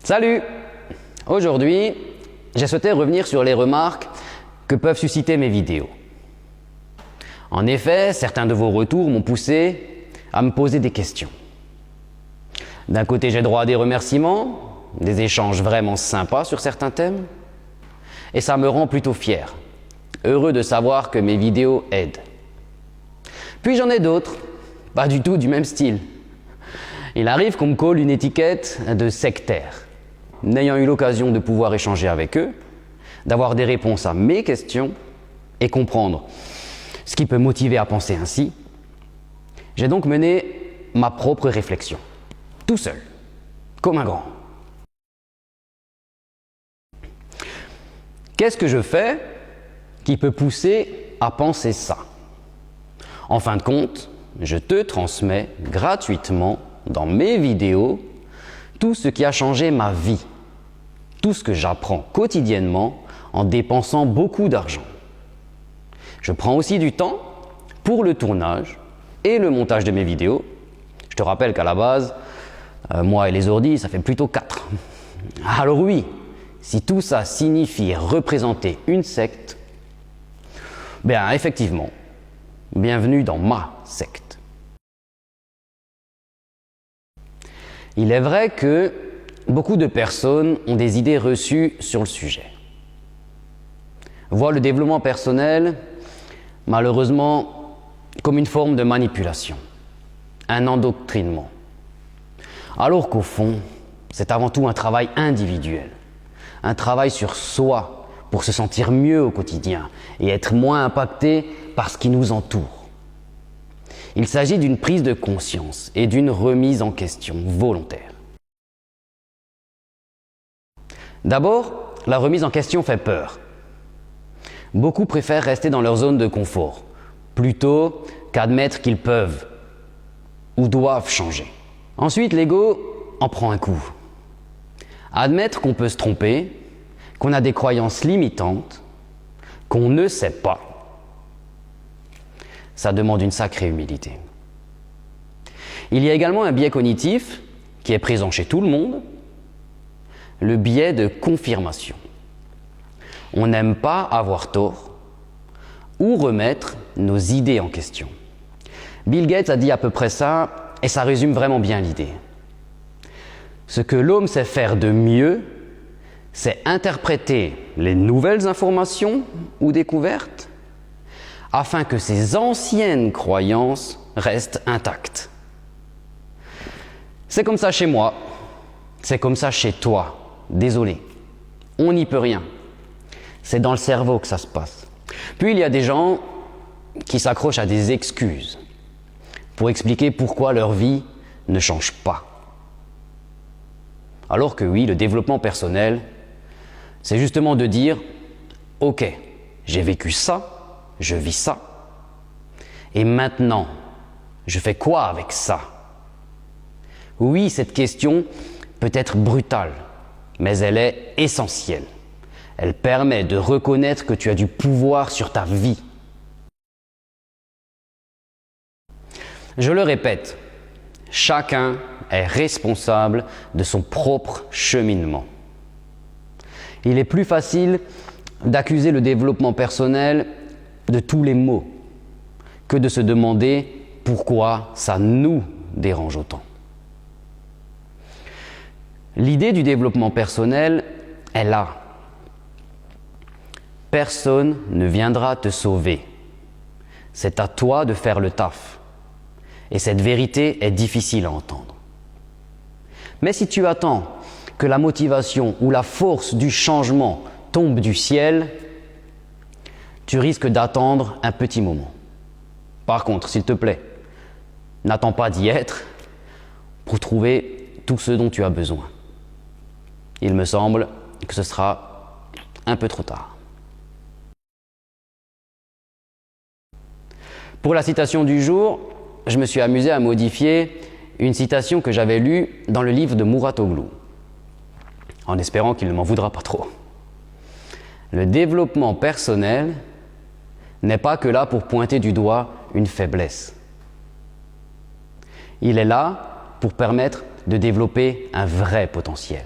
Salut! Aujourd'hui, j'ai souhaité revenir sur les remarques que peuvent susciter mes vidéos. En effet, certains de vos retours m'ont poussé à me poser des questions. D'un côté, j'ai droit à des remerciements, des échanges vraiment sympas sur certains thèmes, et ça me rend plutôt fier, heureux de savoir que mes vidéos aident. Puis j'en ai d'autres, pas du tout du même style. Il arrive qu'on me colle une étiquette de sectaire. N'ayant eu l'occasion de pouvoir échanger avec eux, d'avoir des réponses à mes questions et comprendre ce qui peut motiver à penser ainsi, j'ai donc mené ma propre réflexion, tout seul, comme un grand. Qu'est-ce que je fais qui peut pousser à penser ça? En fin de compte, je te transmets gratuitement dans mes vidéos tout ce qui a changé ma vie, tout ce que j'apprends quotidiennement en dépensant beaucoup d'argent. Je prends aussi du temps pour le tournage et le montage de mes vidéos. Je te rappelle qu'à la base, moi et les ordis, ça fait plutôt 4. Alors oui, si tout ça signifie représenter une secte, bien effectivement, bienvenue dans ma secte. Il est vrai que beaucoup de personnes ont des idées reçues sur le sujet. Voient le développement personnel, malheureusement, comme une forme de manipulation, un endoctrinement. Alors qu'au fond, c'est avant tout un travail individuel, un travail sur soi pour se sentir mieux au quotidien et être moins impacté par ce qui nous entoure. Il s'agit d'une prise de conscience et d'une remise en question volontaire. D'abord, la remise en question fait peur. Beaucoup préfèrent rester dans leur zone de confort, plutôt qu'admettre qu'ils peuvent ou doivent changer. Ensuite, l'ego en prend un coup. Admettre qu'on peut se tromper, qu'on a des croyances limitantes, qu'on ne sait pas, ça demande une sacrée humilité. Il y a également un biais cognitif qui est présent chez tout le monde, le biais de confirmation. On n'aime pas avoir tort ou remettre nos idées en question. Bill Gates a dit à peu près ça et ça résume vraiment bien l'idée. Ce que l'homme sait faire de mieux, c'est interpréter les nouvelles informations ou découvertes afin que ses anciennes croyances restent intactes. C'est comme ça chez moi, c'est comme ça chez toi. Désolé, on n'y peut rien. C'est dans le cerveau que ça se passe. Puis il y a des gens qui s'accrochent à des excuses pour expliquer pourquoi leur vie ne change pas. Alors que oui, le développement personnel, c'est justement de dire « Ok, j'ai vécu ça, je vis ça, et maintenant, je fais quoi avec ça ?» Oui, cette question peut être brutale, mais elle est essentielle. Elle permet de reconnaître que tu as du pouvoir sur ta vie. Je le répète, chacun est responsable de son propre cheminement. Il est plus facile d'accuser le développement personnel de tous les maux que de se demander pourquoi ça nous dérange autant. L'idée du développement personnel est là. Personne ne viendra te sauver. C'est à toi de faire le taf. Et cette vérité est difficile à entendre. Mais si tu attends que la motivation ou la force du changement tombe du ciel, tu risques d'attendre un petit moment. Par contre, s'il te plaît, n'attends pas d'y être pour trouver tout ce dont tu as besoin. Il me semble que ce sera un peu trop tard. Pour la citation du jour, je me suis amusé à modifier une citation que j'avais lue dans le livre de Mouratoglou, en espérant qu'il ne m'en voudra pas trop. Le développement personnel n'est pas que là pour pointer du doigt une faiblesse. Il est là pour permettre de développer un vrai potentiel.